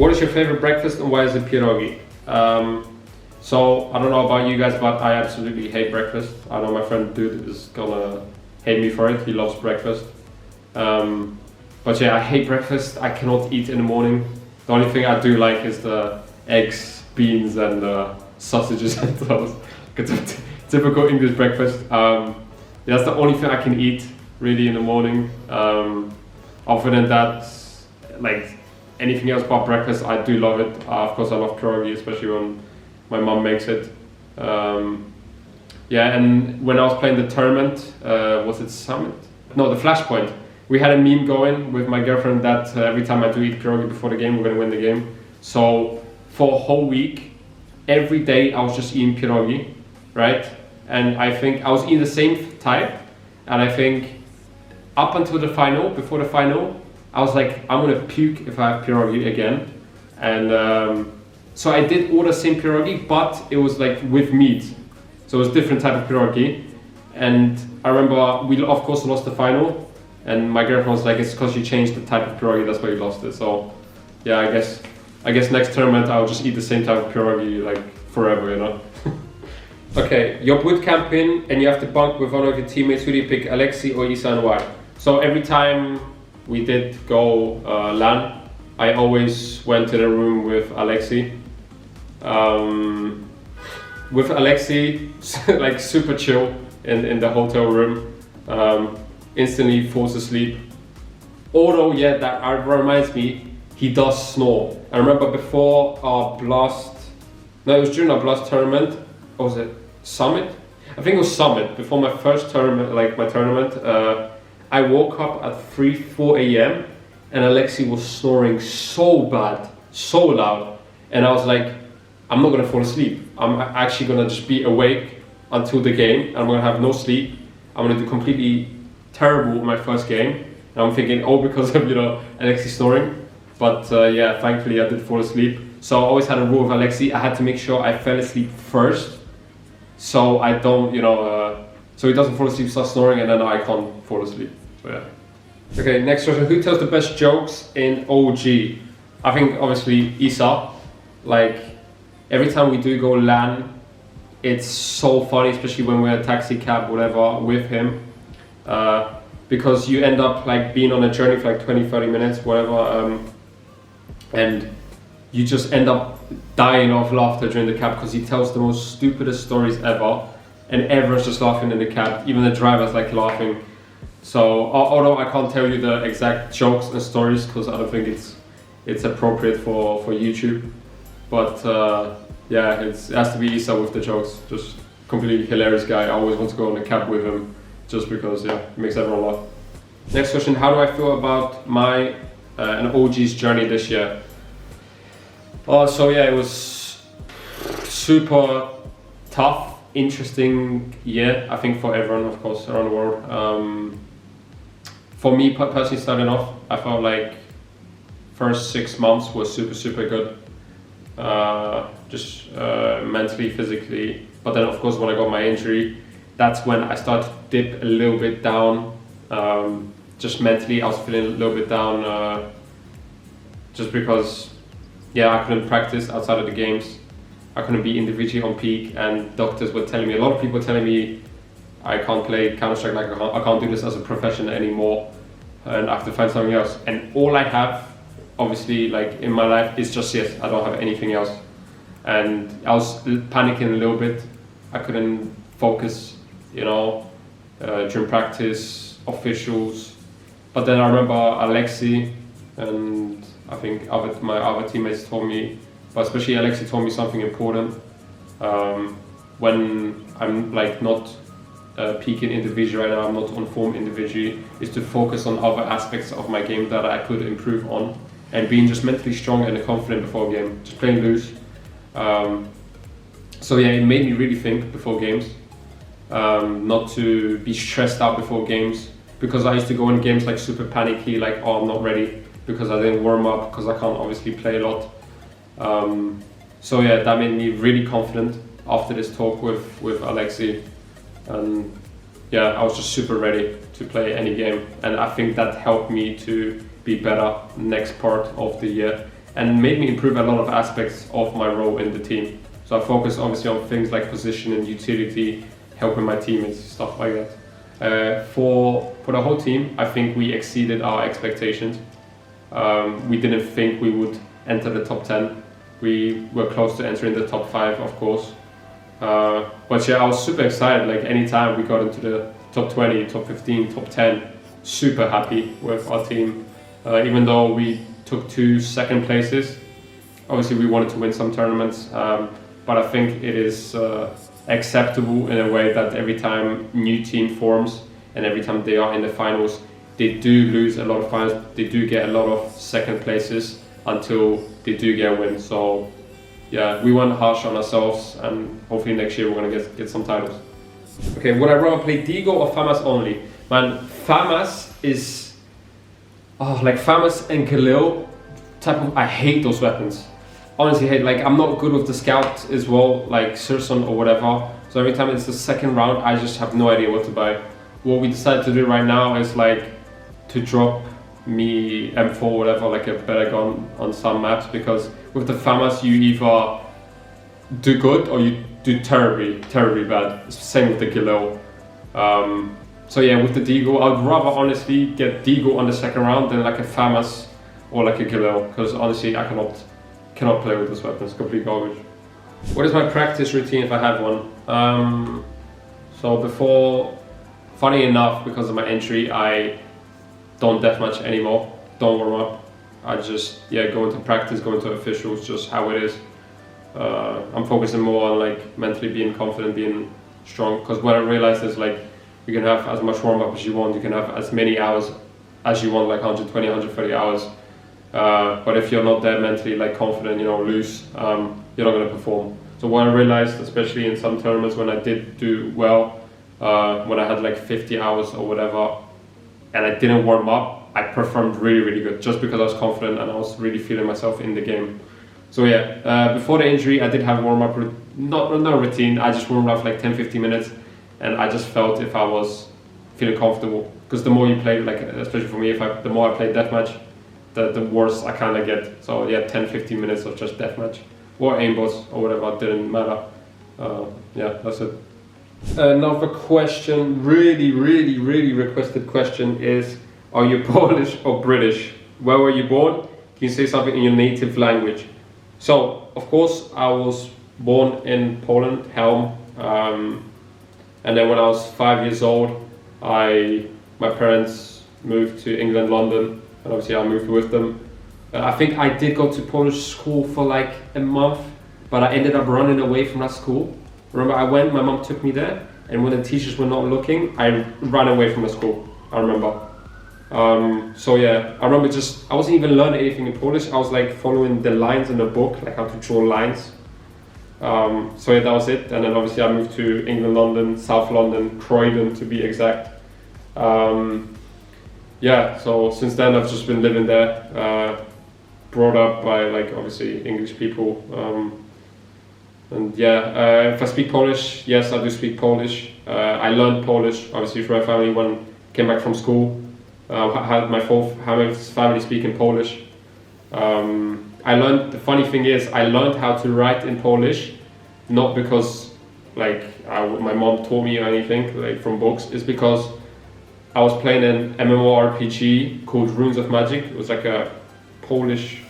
What is your favorite breakfast and why is it pierogi? So I don't know about you guys, but I absolutely hate breakfast. I know my friend Dude is gonna hate me for it. He loves breakfast. But yeah, I hate breakfast. I cannot eat in the morning. The only thing I do like is the eggs, beans, and sausages and those. It's a typical English breakfast. That's the only thing I can eat really in the morning. Other than that, like anything else but breakfast, I do love it. Of course, I love pierogi, especially when my mom makes it. Yeah, and when I was playing the tournament, was it Summit? No, the Flashpoint. We had a meme going with my girlfriend that every time I do eat pierogi before the game, we're gonna win the game. So for a whole week, every day I was just eating pierogi, right? And I think I was eating the same type, and I think up until the final, before the final, I was like, I'm gonna puke if I have pierogi again. And so I did order same pierogi, but it was like with meat. So it was different type of pierogi. And I remember we of course lost the final, and my girlfriend was like, it's because you changed the type of pierogi, that's why you lost it. So yeah, I guess next tournament I'll just eat the same type of pierogi like forever, you know. Okay, you're boot camping and you have to bunk with one of your teammates. Who do you pick, Alexi or Isa, and why? So every time we did go LAN, I always went to the room with Alexi. With Alexi, like super chill in the hotel room. Instantly falls asleep. Although, yeah, that reminds me, he does snore. I remember before our Blast, no, it was during our Blast tournament, or was it Summit? I think it was Summit, before my first tournament, like my tournament. I woke up at 4 a.m. and Alexi was snoring so bad, so loud. And I was like, I'm not gonna fall asleep. I'm actually gonna just be awake until the game. I'm gonna have no sleep. I'm gonna do completely terrible in my first game. And I'm thinking, oh, because of, you know, Alexi snoring. But yeah, thankfully I did fall asleep. So I always had a rule with Alexi. I had to make sure I fell asleep first, so I don't, you know, so he doesn't fall asleep, start snoring, and then I can't fall asleep. So yeah. Okay, next question. Who tells the best jokes in OG? I think obviously Isa. Like every time we do go LAN, it's so funny, especially when we're in a taxi cab, whatever, with him. Because you end up like being on a journey for like 20-30 minutes, whatever, and you just end up dying of laughter during the cab because he tells the most stupidest stories ever, and everyone's just laughing in the cab, even the driver's like laughing. So although I can't tell you the exact jokes and stories because I don't think it's appropriate for YouTube, but yeah, it has to be Isa with the jokes. Just completely hilarious guy. I always want to go on a cab with him just because, yeah, it makes everyone laugh. Next question. How do I feel about my and OG's journey this year? So yeah, it was super tough, interesting year, I think, for everyone, of course, around the world. For me personally, starting off, I felt like first 6 months was super good. Just mentally, physically. But then, of course, when I got my injury, that's when I started to dip a little bit down. Just mentally, I was feeling a little bit down, just because, yeah, I couldn't practice outside of the games. I couldn't be individually on peak, and doctors were telling me, a lot of people were telling me I can't play Counter-Strike, like I can't do this as a profession anymore, and I have to find something else. And all I have, obviously, like in my life, is just CS. I don't have anything else. And I was panicking a little bit. I couldn't focus, you know, during practice, officials. But then I remember Alexi and I think my other teammates told me, but especially Alexi told me something important. When I'm like not peaking individually right now, I'm not on form individually, is to focus on other aspects of my game that I could improve on, and being just mentally strong and confident before a game, just playing loose. So yeah, it made me really think before games, not to be stressed out before games, because I used to go in games like super panicky, like, oh, I'm not ready because I didn't warm up, because I can't obviously play a lot. So yeah, that made me really confident after this talk with Alexi, and yeah, I was just super ready to play any game, and I think that helped me to be better next part of the year. and made me improve a lot of aspects of my role in the team. So I focus obviously on things like position and utility, helping my teammates, stuff like that. For the whole team, I think we exceeded our expectations. We didn't think we would enter the top 10. We were close to entering the top 5, of course. But yeah, I was super excited. Like anytime we got into the top 20, top 15, top 10, super happy with our team. Even though we took 2 second places, obviously we wanted to win some tournaments. But I think it is acceptable in a way that every time new team forms and every time they are in the finals, they do lose a lot of finals. They do get a lot of second places until they do get a win. So yeah, we weren't harsh on ourselves, and hopefully next year we're gonna get some titles. Okay, would I rather play Digo or Famas only? Man, Famas is like Famas and Khalil type of. I hate those weapons. Honestly, hate. Like I'm not good with the scout as well, like Sirson or whatever. So every time it's the second round, I just have no idea what to buy. What we decided to do right now is like to drop me M4 or whatever, like a better gun on some maps, because with the Famas you either do good or you do terribly bad. It's the same with the Kilo. So yeah, with the Digo, I'd rather honestly get Digo on the second round than like a Famas or like a Kilo, because honestly I cannot play with this weapon. It's complete garbage. What is my practice routine if I have one? So before, funny enough, because of my injury, I don't deathmatch anymore, don't warm up. I just go into practice, go into officials, just how it is. I'm focusing more on like mentally being confident, being strong, because what I realized is like you can have as much warm up as you want, you can have as many hours as you want, like 120, 130 hours. But if you're not there mentally like confident, loose, you're not going to perform. So what I realized, especially in some tournaments when I did do well, when I had like 50 hours or whatever, and I didn't warm up, I performed really good, just because I was confident and I was really feeling myself in the game. So yeah, before the injury, I did have warm up, not routine. I just warmed up like 10-15 minutes, and I just felt if I was feeling comfortable, because the more you play, like especially for me, the more I play deathmatch, the worse I kind of get. So yeah, 10-15 minutes of just deathmatch or aimbots or whatever, didn't matter. Yeah, that's it. Another question, really requested question is, are you Polish or British? Where were you born? Can you say something in your native language? So, of course, I was born in Poland, Helm, and then when I was 5 years old, my parents moved to England, London, and obviously I moved with them. I think I did go to Polish school for like a month, but I ended up running away from that school. Remember, I went, my mom took me there, and when the teachers were not looking, I ran away from the school, I remember. So yeah, I remember I wasn't even learning anything in Polish. I was like following the lines in the book, like how to draw lines. So yeah, that was it. And then obviously I moved to England, London, South London, Croydon to be exact. Yeah, so since then I've just been living there, brought up by like obviously English people. And yeah, if I speak Polish, yes, I do speak Polish. I learned Polish obviously from my family when I came back from school. Had my family speaking Polish. I learned, the funny thing is, I learned how to write in Polish, not because like my mom taught me or anything, like from books. It's because I was playing an MMORPG called Runes of Magic. It was like a Polish,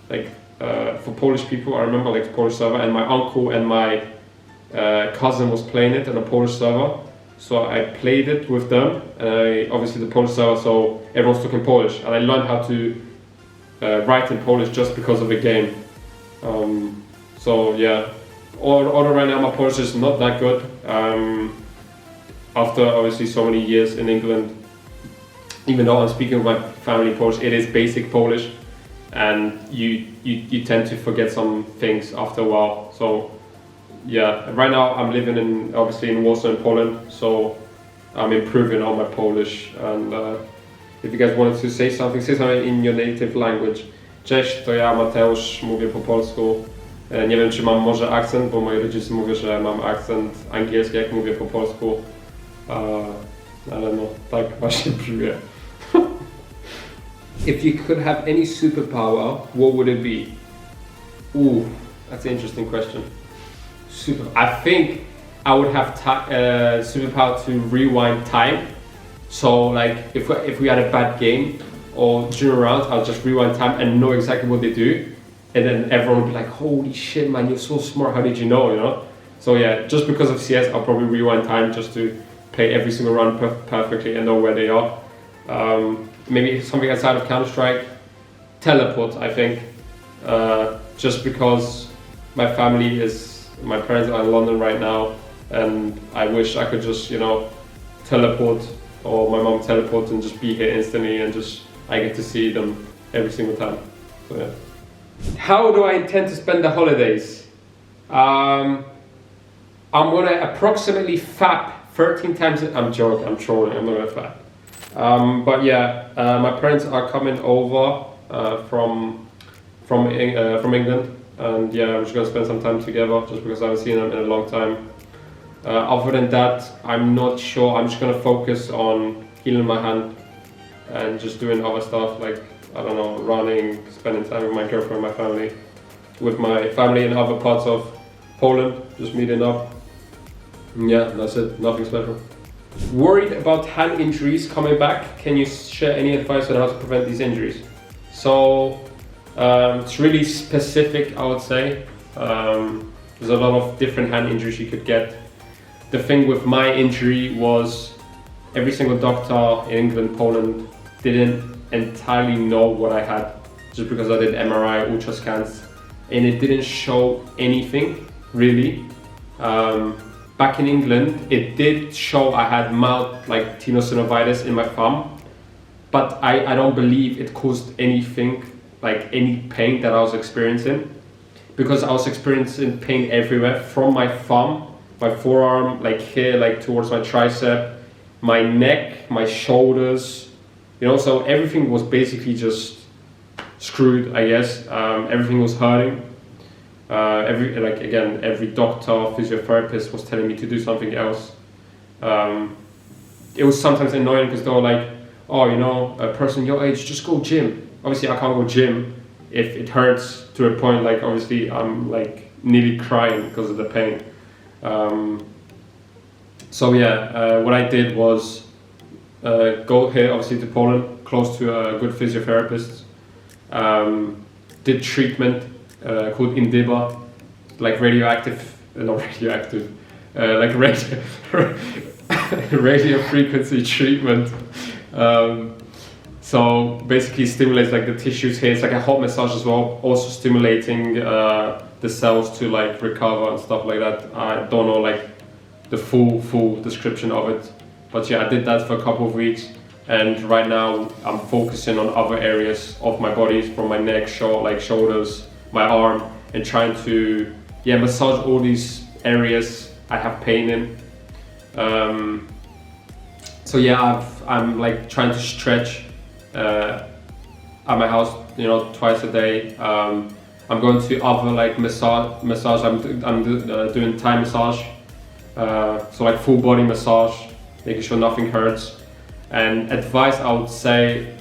like for Polish people, I remember, like the Polish server, and my uncle and my cousin was playing it on a Polish server. So I played it with them, and obviously the Polish server, so everyone's talking Polish, and I learned how to write in Polish just because of the game. So yeah, although right now my Polish is not that good, after obviously so many years in England, even though I'm speaking with my family Polish, it is basic Polish, and you tend to forget some things after a while. So yeah, right now I'm living obviously in Warsaw in Poland, so I'm improving on my Polish, and if you guys wanted to say something in your native language. Cześć, to ja Mateusz, mówię po polsku. Nie wiem, czy mam może akcent, bo moi rodzice mówią, że mam akcent angielski, jak mówię po polsku, ale no tak właśnie brzmi. If you could have any superpower, what would it be? Ooh, that's an interesting question. I think I would have superpower to rewind time. So like if we had a bad game or during rounds, I'll just rewind time and know exactly what they do, and then everyone would be like, "Holy shit, man, you're so smart! How did you know?" You know. So yeah, just because of CS, I'll probably rewind time just to play every single round perfectly and know where they are. Maybe something outside of Counter-Strike, teleport. I think just because my parents are in London right now, and I wish I could just teleport, or my mom teleport and just be here instantly, and just I get to see them every single time. So yeah. How do I intend to spend the holidays? I'm gonna approximately fap 13 times. I'm joking. I'm trolling. I'm not gonna fap. But yeah, my parents are coming over from England, and yeah, I'm just gonna spend some time together, just because I haven't seen them in a long time. Other than that, I'm not sure. I'm just gonna focus on healing my hand and just doing other stuff like, I don't know, running, spending time with my girlfriend, my family, with my family in other parts of Poland, just meeting up. Yeah, that's it. Nothing special. Worried about hand injuries coming back. Can you share any advice on how to prevent these injuries? So it's really specific, I would say. There's a lot of different hand injuries you could get. The thing with my injury was every single doctor in England, Poland didn't entirely know what I had, just because I did MRI, ultra scans, and it didn't show anything really. Back in England, it did show I had mild like tenosynovitis in my thumb, but I don't believe it caused anything, like any pain that I was experiencing, because I was experiencing pain everywhere, from my thumb, my forearm, like here, like towards my tricep, my neck, my shoulders, so everything was basically just screwed, I guess. Everything was hurting. Every doctor, physiotherapist was telling me to do something else. It was sometimes annoying because they were like, "Oh, a person your age, just go gym." Obviously, I can't go gym if it hurts to a point. Like, obviously, I'm like nearly crying because of the pain. What I did was go here, obviously, to Poland, close to a good physiotherapist. Did treatment called Indiba, like radio frequency treatment. So basically stimulates like the tissues here. It's like a hot massage as well, also stimulating the cells to like recover and stuff like that. I don't know like the full description of it, but yeah, I did that for a couple of weeks, and right now I'm focusing on other areas of my body, from my neck, shoulders, my arm, and trying to massage all these areas I have pain in. I'm like trying to stretch at my house, twice a day. I'm going to other like massage. I'm doing Thai massage, so like full body massage, making sure nothing hurts. And advice I would say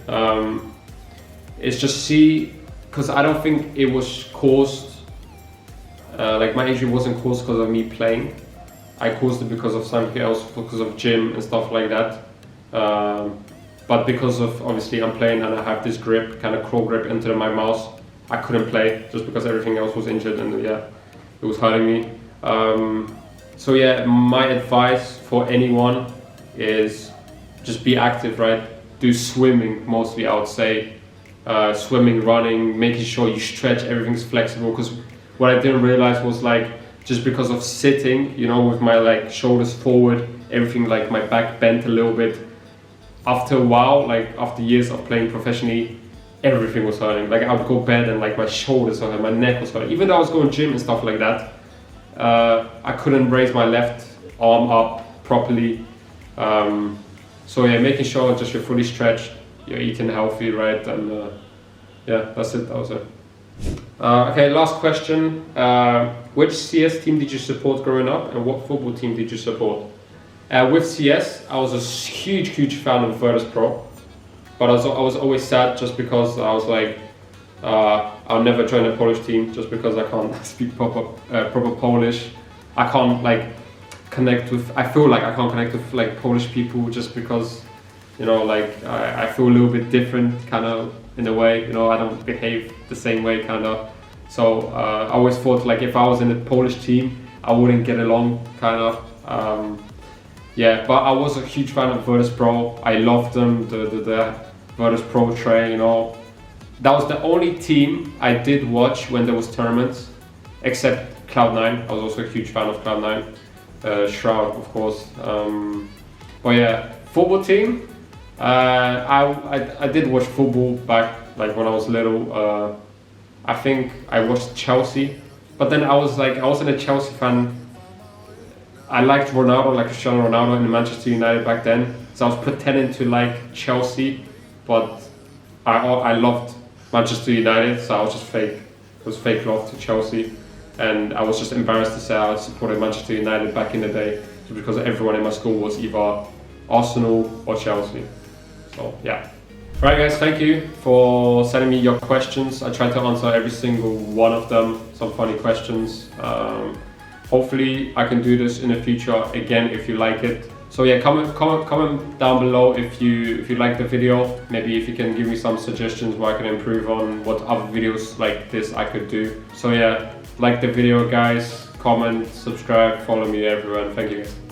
is just see, because I don't think it was caused, like my injury wasn't caused because of me playing. I caused it because of something else, because of gym and stuff like that. But because of, obviously I'm playing and I have this grip, kind of claw grip into my mouse, I couldn't play just because everything else was injured, and it was hurting me. My advice for anyone is just be active, right? Do swimming mostly, I would say. Swimming, running, making sure you stretch, everything's flexible. Because what I didn't realize was like, just because of sitting, with my like shoulders forward, everything like my back bent a little bit. After a while, like after years of playing professionally, everything was hurting. Like I would go bed and like my shoulders hurt, my neck was hurting. Even though I was going gym and stuff like that, I couldn't raise my left arm up properly. Making sure just you're fully stretched, you're eating healthy, right? And that's it. That was it. Okay, last question. Which CS team did you support growing up, and what football team did you support? With CS, I was a huge fan of Virtus Pro, but I was always sad just because I was like, I'll never join a Polish team just because I can't speak proper Polish. I can't like connect with. I feel like I can't connect with like Polish people just because, you know, like I feel a little bit different, kind of in a way. You know, I don't behave the same way, kind of. So I always thought like if I was in a Polish team, I wouldn't get along, kind of. Yeah, but I was a huge fan of Virtus Pro. I loved them, the Virtus Pro tray, you know. That was the only team I did watch when there was tournaments, except Cloud9. I was also a huge fan of Cloud9. Shroud, of course. But yeah, football team. I did watch football back, like when I was little. I think I watched Chelsea, but then I wasn't a Chelsea fan. I liked Ronaldo, like Cristiano Ronaldo in Manchester United back then. So I was pretending to like Chelsea, but I loved Manchester United, so I was just fake. It was fake love to Chelsea, and I was just embarrassed to say I supported Manchester United back in the day, just because everyone in my school was either Arsenal or Chelsea. So yeah. Right guys, thank you for sending me your questions. I tried to answer every single one of them. Some funny questions. Hopefully I can do this in the future again if you like it. So yeah, comment down below if you like the video. Maybe if you can give me some suggestions where I can improve on what other videos like this I could do. So yeah, like the video guys, comment, subscribe, follow me everywhere, and thank you guys.